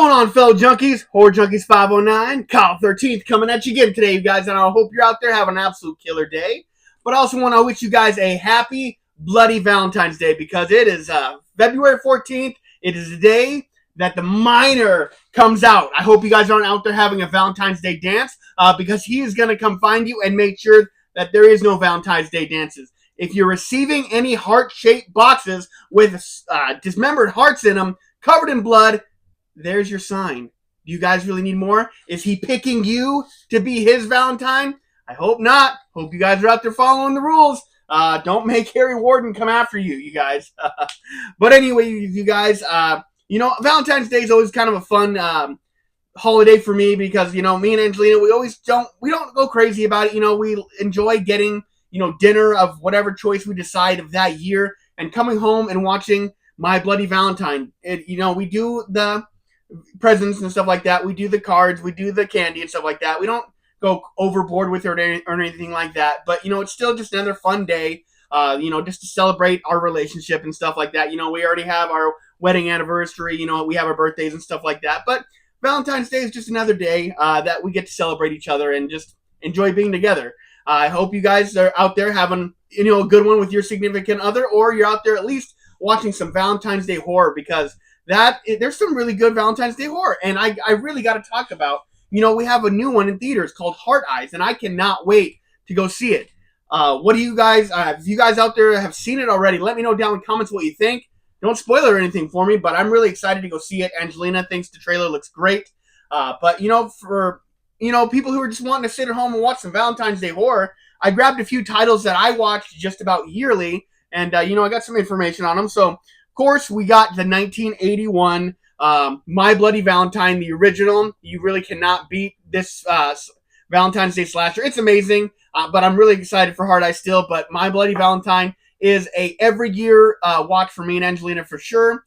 Going on, fellow junkies? Horror Junkies 509, Kyle 13th coming at you again today, you guys, and I hope you're out there having an absolute killer day. But I also want to wish you guys a happy, bloody Valentine's Day because it is February 14th. It is the day that the minor comes out. I hope you guys aren't out there having a Valentine's Day dance because he is going to come find you and make sure that there is no Valentine's Day dances. If you're receiving any heart-shaped boxes with dismembered hearts in them, covered in blood, there's your sign. Do you guys really need more? Is he picking you to be his Valentine? I hope not. Hope you guys are out there following the rules. Don't make Harry Warden come after you, you guys. But anyway, you guys, Valentine's Day is always kind of a fun holiday for me because, me and Angelina, we don't go crazy about it. We enjoy getting, dinner of whatever choice we decide of that year and coming home and watching My Bloody Valentine. We do the presents and stuff like that. We do the cards, we do the candy and stuff like that. We don't go overboard with it or anything like that. But it's still just another fun day. Just to celebrate our relationship and stuff like that. We already have our wedding anniversary. We have our birthdays and stuff like that. But Valentine's Day is just another day that we get to celebrate each other and just enjoy being together. I hope you guys are out there having a good one with your significant other, or you're out there at least watching some Valentine's Day horror because there's some really good Valentine's Day horror, and I really got to talk about. We have a new one in theaters called Heart Eyes, and I cannot wait to go see it. What do you guys? If you guys out there have seen it already, let me know down in the comments what you think. Don't spoil it or anything for me, but I'm really excited to go see it. Angelina thinks the trailer looks great, but for people who are just wanting to sit at home and watch some Valentine's Day horror, I grabbed a few titles that I watch just about yearly, and I got some information on them. So. Of course, we got the 1981 My Bloody Valentine, the original. You really cannot beat this Valentine's Day slasher. It's amazing, but I'm really excited for Hard Eye still. But My Bloody Valentine is a every year watch for me and Angelina for sure.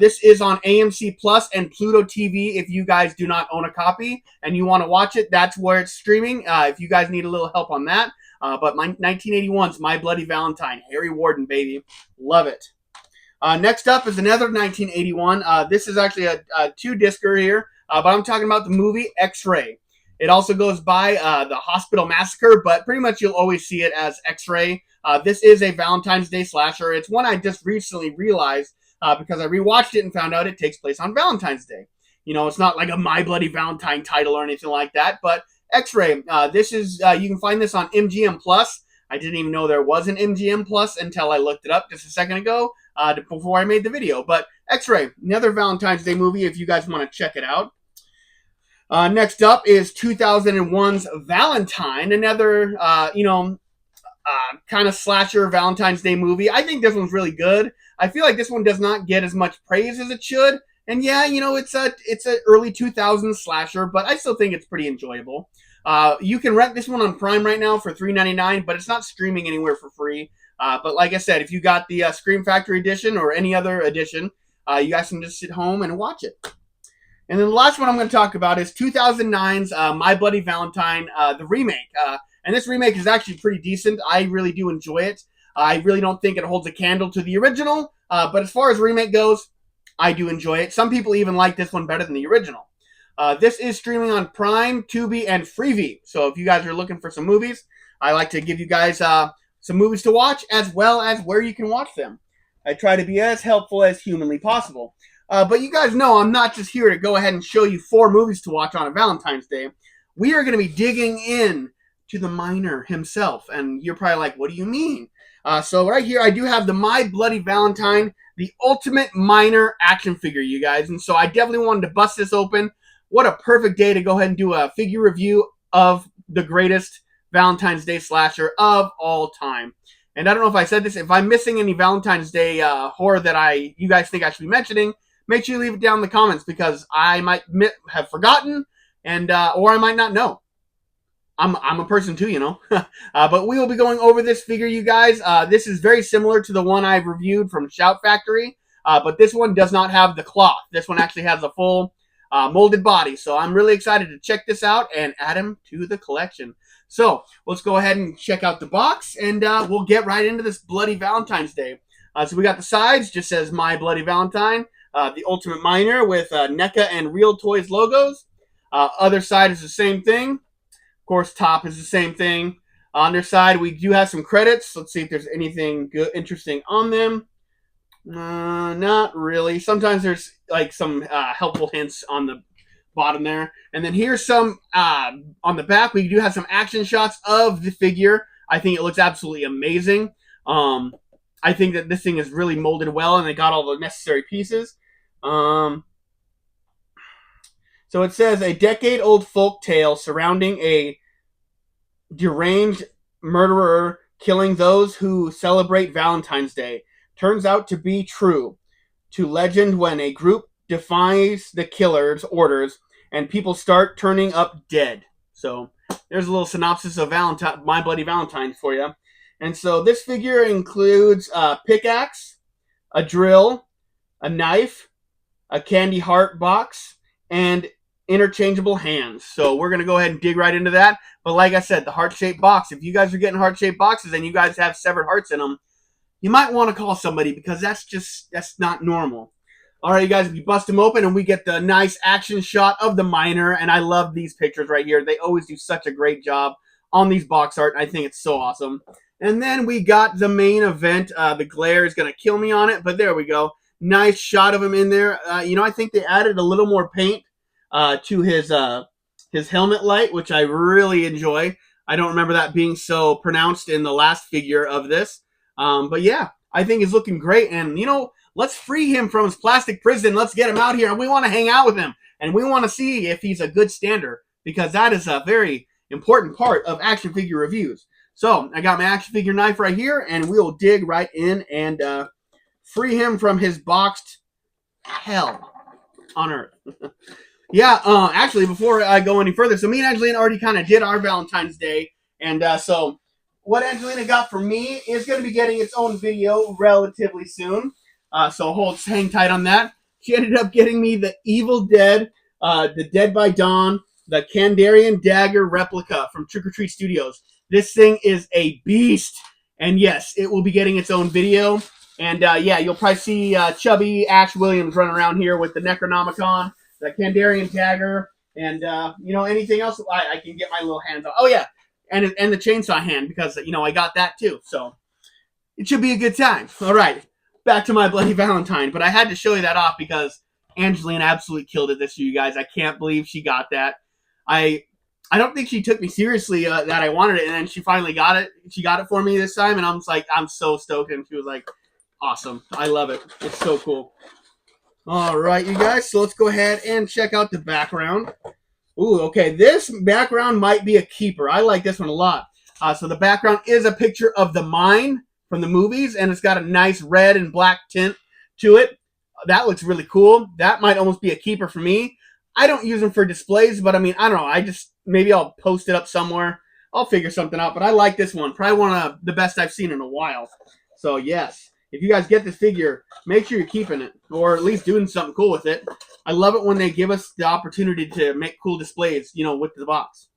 This is on AMC Plus and Pluto TV. If you guys do not own a copy and you want to watch it, that's where it's streaming. If you guys need a little help on that. But my 1981's My Bloody Valentine. Harry Warden, baby. Love it. Next up is another 1981. This is actually a two-discer here, but I'm talking about the movie X-Ray. It also goes by the Hospital Massacre, but pretty much you'll always see it as X-Ray. This is a Valentine's Day slasher. It's one I just recently realized because I rewatched it and found out it takes place on Valentine's Day. It's not like a My Bloody Valentine title or anything like that, but X-Ray. This is you can find this on MGM Plus. I didn't even know there was an MGM Plus until I looked it up just a second ago before I made the video. But X-Ray, another Valentine's Day movie if you guys want to check it out. Next up is 2001's Valentine, another, kind of slasher Valentine's Day movie. I think this one's really good. I feel like this one does not get as much praise as it should. And yeah, it's a early 2000s slasher, but I still think it's pretty enjoyable. You can rent this one on Prime right now for $3.99, but it's not streaming anywhere for free. But like I said, if you got the Scream Factory edition or any other edition, you guys can just sit home and watch it. And then the last one I'm going to talk about is 2009's My Bloody Valentine, the remake. And this remake is actually pretty decent. I really do enjoy it. I really don't think it holds a candle to the original. But as far as remake goes, I do enjoy it. Some people even like this one better than the original. This is streaming on Prime, Tubi, and Freevee. So if you guys are looking for some movies, I like to give you guys some movies to watch as well as where you can watch them. I try to be as helpful as humanly possible. But you guys know I'm not just here to go ahead and show you 4 movies to watch on a Valentine's Day. We are going to be digging in to the minor himself. And you're probably like, what do you mean? So right here, I do have the My Bloody Valentine, the ultimate minor action figure, you guys. And so I definitely wanted to bust this open. What a perfect day to go ahead and do a figure review of the greatest Valentine's Day slasher of all time. And I don't know if I said this. If I'm missing any Valentine's Day horror that you guys think I should be mentioning, make sure you leave it down in the comments because I might have forgotten and or I might not know. I'm a person too, but we will be going over this figure, you guys. This is very similar to the one I've reviewed from Shout Factory, but this one does not have the cloth. This one actually has a full molded body. So I'm really excited to check this out and add him to the collection. So let's go ahead and check out the box, and we'll get right into this Bloody Valentine's Day. So we got the sides, just says My Bloody Valentine. the Ultimate Miner with NECA and Real Toys logos. Other side is the same thing. Of course, top is the same thing. Underside, we do have some credits. Let's see if there's anything good, interesting on them. Not really. Sometimes there's like some helpful hints on the bottom there. And then here's some on the back. We do have some action shots of the figure. I think it looks absolutely amazing. I think that this thing is really molded well, and they got all the necessary pieces. So it says a decade-old folk tale surrounding a deranged murderer killing those who celebrate Valentine's Day turns out to be true to legend when a group defies the killer's orders and people start turning up dead. So there's a little synopsis of Valentine, My Bloody Valentine for you. And so this figure includes a pickaxe, a drill, a knife, a candy heart box, and interchangeable hands. So we're going to go ahead and dig right into that. But like I said, the heart-shaped box, if you guys are getting heart-shaped boxes and you guys have severed hearts in them, you might want to call somebody because that's not normal. All right, you guys, we bust them open and we get the nice action shot of the miner. And I love these pictures right here. They always do such a great job on these box art. I think it's so awesome. And then we got the main event. The glare is going to kill me on it, but there we go. Nice shot of him in there. I think they added a little more paint to his helmet light, which I really enjoy. I don't remember that being so pronounced in the last figure of this. But yeah, I think he's looking great. And, let's free him from his plastic prison. Let's get him out here. And we want to hang out with him. And we want to see if he's a good stander, because that is a very important part of action figure reviews. So I got my action figure knife right here, and we'll dig right in and free him from his boxed hell on earth. Yeah, actually, before I go any further, so me and Angelina already kind of did our Valentine's Day. And so what Angelina got for me is going to be getting its own video relatively soon. So hang tight on that. She ended up getting me the Evil Dead, the Dead by Dawn, the Kandarian Dagger replica from Trick or Treat Studios. This thing is a beast. And yes, it will be getting its own video. And yeah, you'll probably see chubby Ash Williams running around here with the Necronomicon, the Kandarian Dagger, and anything else I can get my little hands on. Oh yeah, and the chainsaw hand, because I got that too. So it should be a good time. All right, back to My Bloody Valentine. But I had to show you that off because Angelina absolutely killed it this year, you guys. I can't believe she got that. I don't think she took me seriously that I wanted it, and then she finally got it. She got it for me this time, and I was like, I'm so stoked. And she was like, awesome. I love it. It's so cool. All right, you guys. So let's go ahead and check out the background. Ooh, okay. This background might be a keeper. I like this one a lot. So the background is a picture of the mine from the movies, and it's got a nice red and black tint to it. That looks really cool. That might almost be a keeper for me. I don't use them for displays, but I mean, I don't know. Maybe I'll post it up somewhere. I'll figure something out, but I like this one. Probably one of the best I've seen in a while. So yes, if you guys get this figure, make sure you're keeping it, or at least doing something cool with it. I love it when they give us the opportunity to make cool displays, with the box.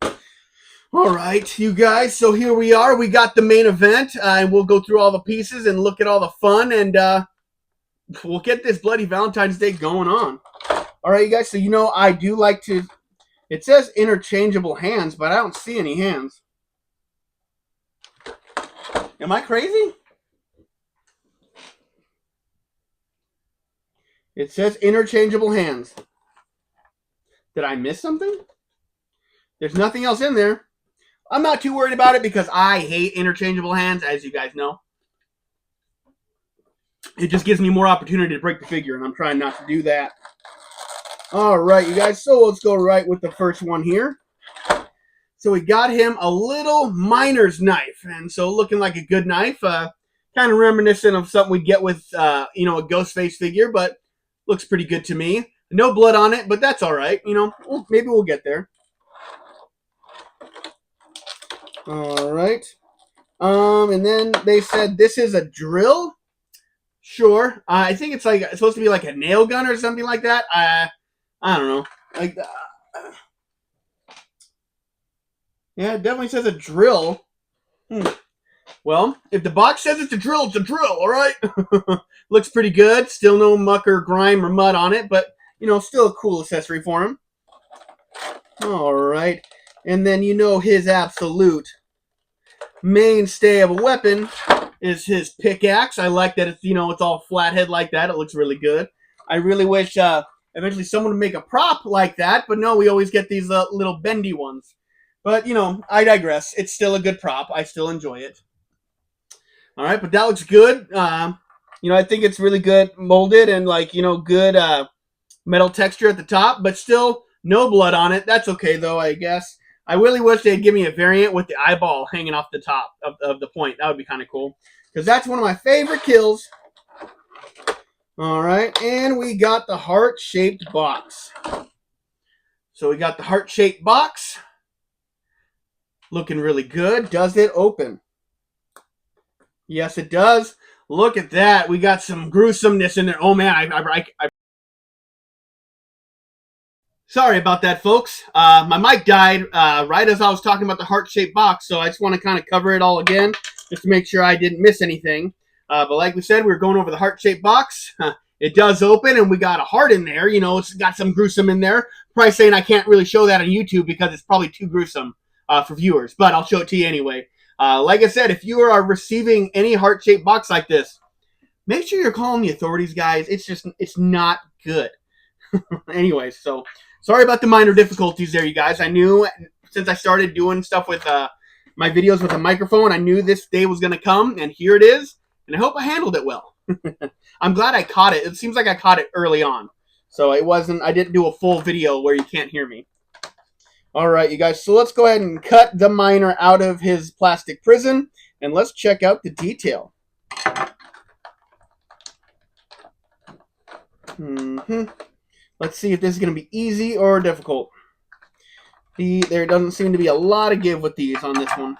All right, you guys, so here we are. We got the main event, and we'll go through all the pieces and look at all the fun, and we'll get this Bloody Valentine's Day going on. All right, you guys, so I do like to... It says interchangeable hands, but I don't see any hands. Am I crazy? It says interchangeable hands. Did I miss something? There's nothing else in there. I'm not too worried about it because I hate interchangeable hands, as you guys know. It just gives me more opportunity to break the figure, and I'm trying not to do that. All right, you guys, so let's go right with the first one here. So we got him a little miner's knife, and so looking like a good knife. Kind of reminiscent of something we get with, a Ghostface figure, but looks pretty good to me. No blood on it, but that's all right. Maybe we'll get there. All right. And then they said this is a drill. Sure. I think it's supposed to be like a nail gun or something like that. I don't know. Yeah, it definitely says a drill. Well, if the box says it's a drill, all right? Looks pretty good. Still no muck or grime or mud on it, but, still a cool accessory for him. All right. And then his absolute mainstay of a weapon is his pickaxe. I like that it's all flathead like that. It looks really good. I really wish eventually someone would make a prop like that, but no, we always get these little bendy ones. But, I digress. It's still a good prop. I still enjoy it. All right, but that looks good. I think it's really good molded and good metal texture at the top, but still no blood on it. That's okay though, I guess. I really wish they'd give me a variant with the eyeball hanging off the top of the point. That would be kind of cool because that's one of my favorite kills. All right, and we got the heart-shaped box. So we got the heart-shaped box. Looking really good. Does it open? Yes, it does. Look at that. We got some gruesomeness in there. Oh, man. I Sorry about that, folks. My mic died right as I was talking about the heart-shaped box, so I just want to kind of cover it all again just to make sure I didn't miss anything. But like we said, we were going over the heart-shaped box. It does open, and we got a heart in there. It's got some gruesome in there. Probably saying I can't really show that on YouTube because it's probably too gruesome for viewers, but I'll show it to you anyway. Like I said, if you are receiving any heart-shaped box like this, make sure you're calling the authorities, guys. It's not good. Anyways, so sorry about the minor difficulties there, you guys. I knew since I started doing stuff with my videos with a microphone, I knew this day was going to come, and here it is, and I hope I handled it well. I'm glad I caught it. It seems like I caught it early on, so I didn't do a full video where you can't hear me. All right, you guys, so let's go ahead and cut the miner out of his plastic prison, and let's check out the detail. Let's see if this is going to be easy or difficult. There doesn't seem to be a lot of give with these on this one.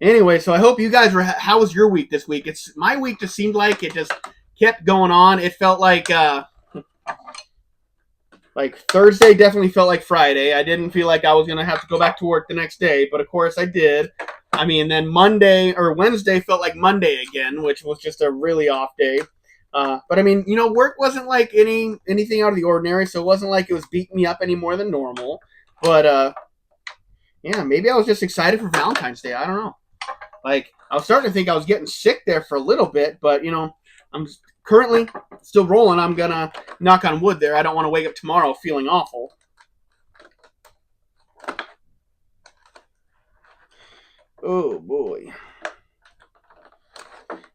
Anyway, so I hope you guys how was your week this week? My week just seemed like it just kept going on. It felt like Thursday definitely felt like Friday. I didn't feel like I was going to have to go back to work the next day, but of course I did. I mean, then Monday or Wednesday felt like Monday again, which was just a really off day. But I mean, work wasn't like anything out of the ordinary, so it wasn't like it was beating me up any more than normal. But yeah, maybe I was just excited for Valentine's Day. I don't know. Like, I was starting to think I was getting sick there for a little bit, but I'm currently still rolling. I'm gonna knock on wood there. I don't want to wake up tomorrow feeling awful. Oh boy.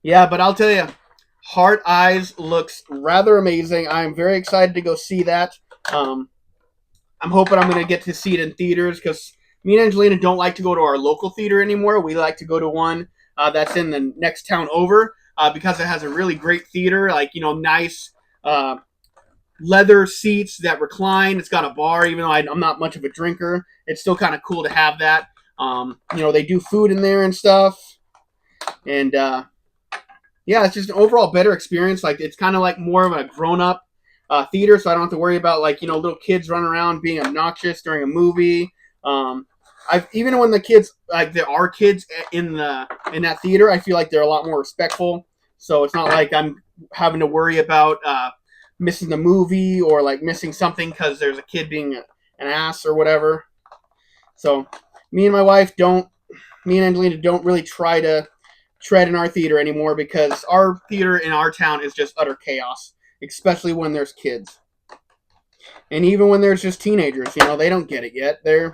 Yeah, but I'll tell you, Heart Eyes looks rather amazing. I'm very excited to go see that. I'm hoping I'm going to get to see it in theaters because me and Angelina don't like to go to our local theater anymore. We like to go to one that's in the next town over because it has a really great theater, nice leather seats that recline. It's got a bar, even though I'm not much of a drinker. It's still kind of cool to have that. They do food in there and stuff. And yeah, it's just an overall better experience. Like, it's kind of like more of a grown-up theater, so I don't have to worry about little kids running around being obnoxious during a movie. Even when the kids, there are kids in that theater, I feel like they're a lot more respectful. So it's not like I'm having to worry about missing the movie or missing something because there's a kid being an ass or whatever. So me and Angelina don't really try to tread in our theater anymore because our theater in our town is just utter chaos, especially when there's kids. And even when there's just teenagers, they don't get it yet. They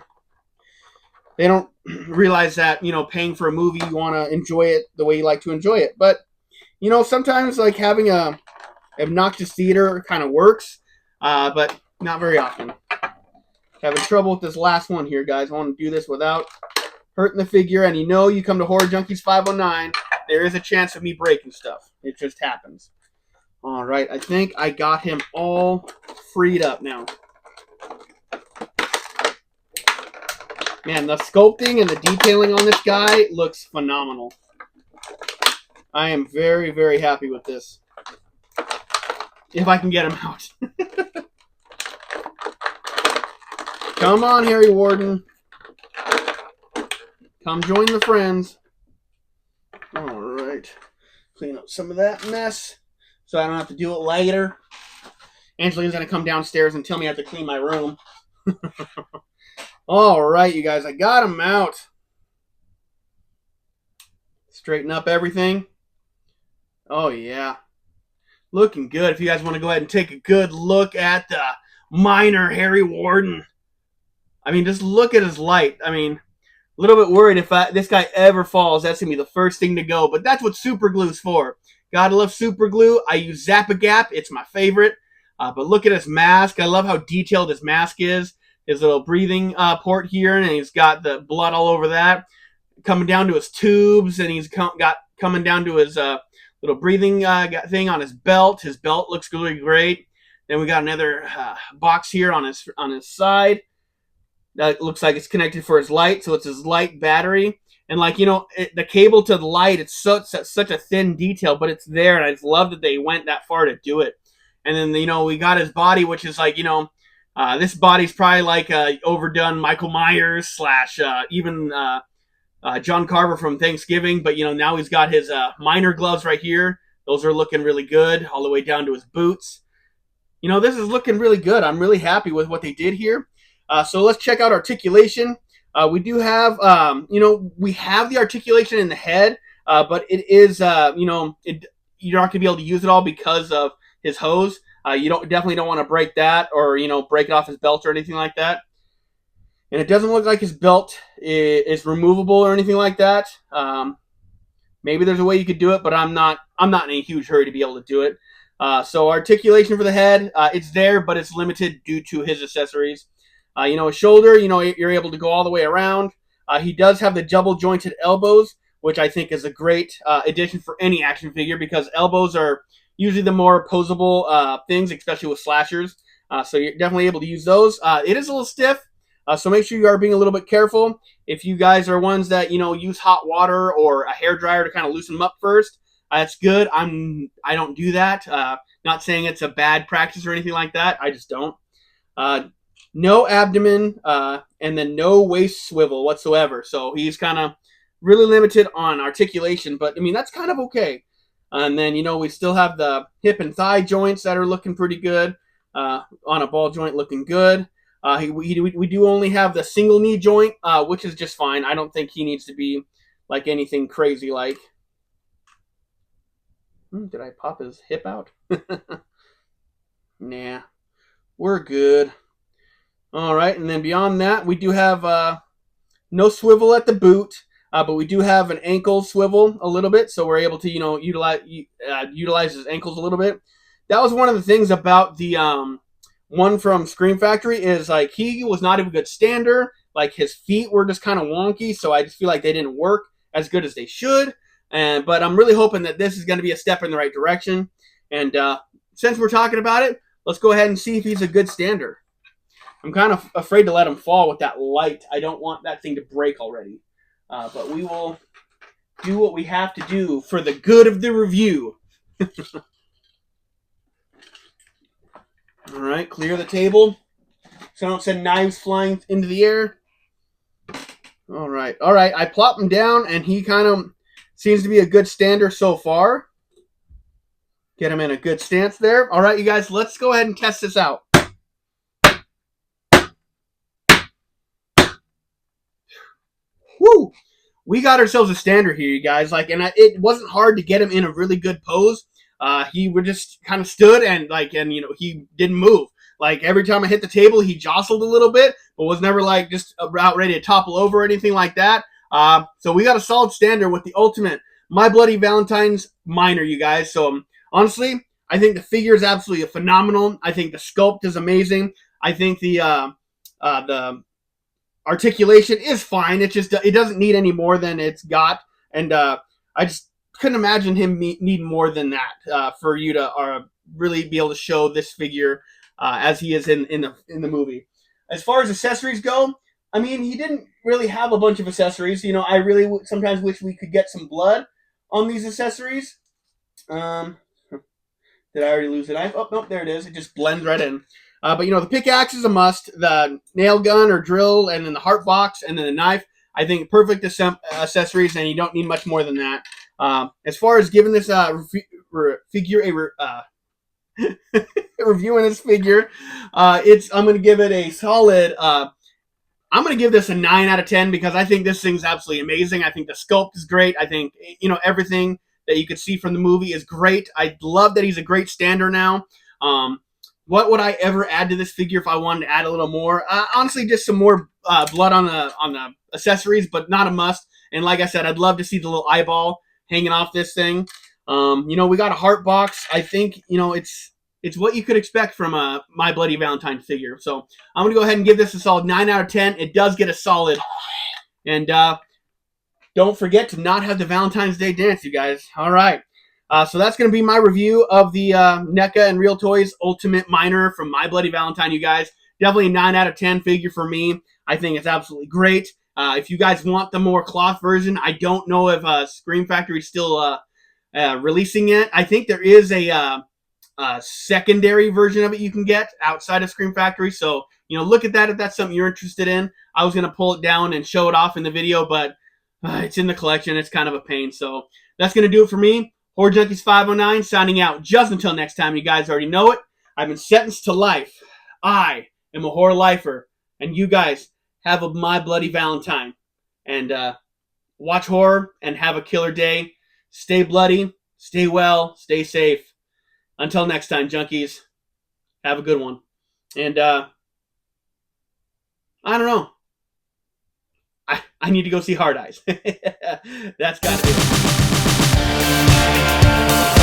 don't realize that, paying for a movie, you want to enjoy it the way you like to enjoy it. But, sometimes having a obnoxious theater kind of works, but not very often. Having trouble with this last one here, guys. I want to do this without hurting the figure, and you come to Horror Junkies 509, there is a chance of me breaking stuff. It just happens. All right, I think I got him all freed up now. Man, the sculpting and the detailing on this guy looks phenomenal. I am very, very happy with this. If I can get him out. Come on, Harry Warden. Come join the friends. All right. Clean up some of that mess so I don't have to do it later. Angelina's going to come downstairs and tell me I have to clean my room. All right, you guys. I got them out. Straighten up everything. Oh, yeah. Looking good. If you guys want to go ahead and take a good look at the minor Harry Warden. I mean, just look at his light. I mean, a little bit worried if this guy ever falls. That's going to be the first thing to go. But that's what super glue's for. Gotta love super glue. I use Zap-A-Gap. It's my favorite. But look at his mask. I love how detailed his mask is. His little breathing port here, and he's got the blood all over that. Coming down to his tubes, and he's got coming down to his little breathing thing on his belt. His belt looks really great. Then we got another box here on his side. That looks like it's connected for his light, so it's his light battery. And like, you know, the cable to the light, it's such a thin detail, but it's there, and I just love that they went that far to do it. And then, you know, we got his body, which is like, you know, this body's probably like overdone Michael Myers / even John Carver from Thanksgiving. But, you know, now he's got his minor gloves right here. Those are looking really good, all the way down to his boots. You know, this is looking really good. I'm really happy with what they did here. So let's check out articulation. We do have, you know, we have the articulation in the head, but it is, you know, you're not going to be able to use it all because of his hose. You definitely don't want to break that or, you know, break it off his belt or anything like that. And it doesn't look like his belt is removable or anything like that. Maybe there's a way you could do it, but I'm not in a huge hurry to be able to do it. So articulation for the head, it's there, but it's limited due to his accessories. You know, his shoulder, you know, you're able to go all the way around. He does have the double jointed elbows, which I think is a great addition for any action figure because elbows are usually the more posable things, especially with slashers. So you're definitely able to use those. It is a little stiff, so make sure you are being a little bit careful. If you guys are ones that, you know, use hot water or a hairdryer to kind of loosen them up first, that's good. I don't do that. Not saying it's a bad practice or anything like that. I just don't. No abdomen, and then no waist swivel whatsoever. So he's kind of really limited on articulation, but I mean, that's kind of okay. And then, you know, we still have the hip and thigh joints that are looking pretty good. On a ball joint looking good. We do only have the single knee joint, which is just fine. I don't think he needs to be like anything crazy like. Did I pop his hip out? Nah, we're good. All right, and then beyond that, we do have no swivel at the boot, but we do have an ankle swivel a little bit, so we're able to, you know, utilize his ankles a little bit. That was one of the things about the one from Scream Factory is like he was not even a good stander. Like his feet were just kind of wonky, so I just feel like they didn't work as good as they should. But I'm really hoping that this is going to be a step in the right direction. And since we're talking about it, let's go ahead and see if he's a good stander. I'm kind of afraid to let him fall with that light. I don't want that thing to break already. But we will do what we have to do for the good of the review. All right, clear the table so I don't send knives flying into the air. All right. I plop him down, and he kind of seems to be a good stander so far. Get him in a good stance there. All right, you guys, let's go ahead and test this out. Woo! We got ourselves a stander here, you guys. Like, and it wasn't hard to get him in a really good pose. He would just kind of stood and you know, he didn't move. Like every time I hit the table, he jostled a little bit, but was never like just about ready to topple over or anything like that. So we got a solid stander with the ultimate My Bloody Valentines minor, you guys. So honestly, I think the figure is absolutely phenomenal. I think the sculpt is amazing. I think the articulation is fine. It doesn't need any more than it's got, and I just couldn't imagine him needing more than that for you to really be able to show this figure as he is in the movie. As far as accessories go, I mean, he didn't really have a bunch of accessories. You know, I really sometimes wish we could get some blood on these accessories. Did I already lose the knife? Oh, nope, there it is. It just blends right in. But the pickaxe is a must. The nail gun or drill, and then the heart box, and then the knife. I think perfect accessories, and you don't need much more than that. As far as giving this figure a reviewing this figure, I'm going to give it a solid. I'm going to give this a 9 out of 10 because I think this thing's absolutely amazing. I think the sculpt is great. I think everything that you could see from the movie is great. I love that he's a great stander now. What would I ever add to this figure if I wanted to add a little more? Honestly, just some more blood on the accessories, but not a must. And like I said, I'd love to see the little eyeball hanging off this thing. We got a heart box. I think it's what you could expect from a My Bloody Valentine figure. So I'm going to go ahead and give this a solid 9 out of 10. It does get a solid. And don't forget to not have the Valentine's Day dance, you guys. All right. So that's going to be my review of the NECA and Real Toys Ultimate Miner from My Bloody Valentine, you guys. Definitely a 9 out of 10 figure for me. I think it's absolutely great. If you guys want the more cloth version, I don't know if Scream Factory is still releasing it. I think there is a secondary version of it you can get outside of Scream Factory. So, look at that if that's something you're interested in. I was going to pull it down and show it off in the video, but it's in the collection. It's kind of a pain. So that's going to do it for me. Horror Junkies 509 signing out. Just until next time, you guys already know it. I've been sentenced to life. I am a horror lifer. And you guys have a My Bloody Valentine. And watch horror and have a killer day. Stay bloody. Stay well. Stay safe. Until next time, junkies, have a good one. And I don't know. I need to go see Hard Eyes. That's got to be it.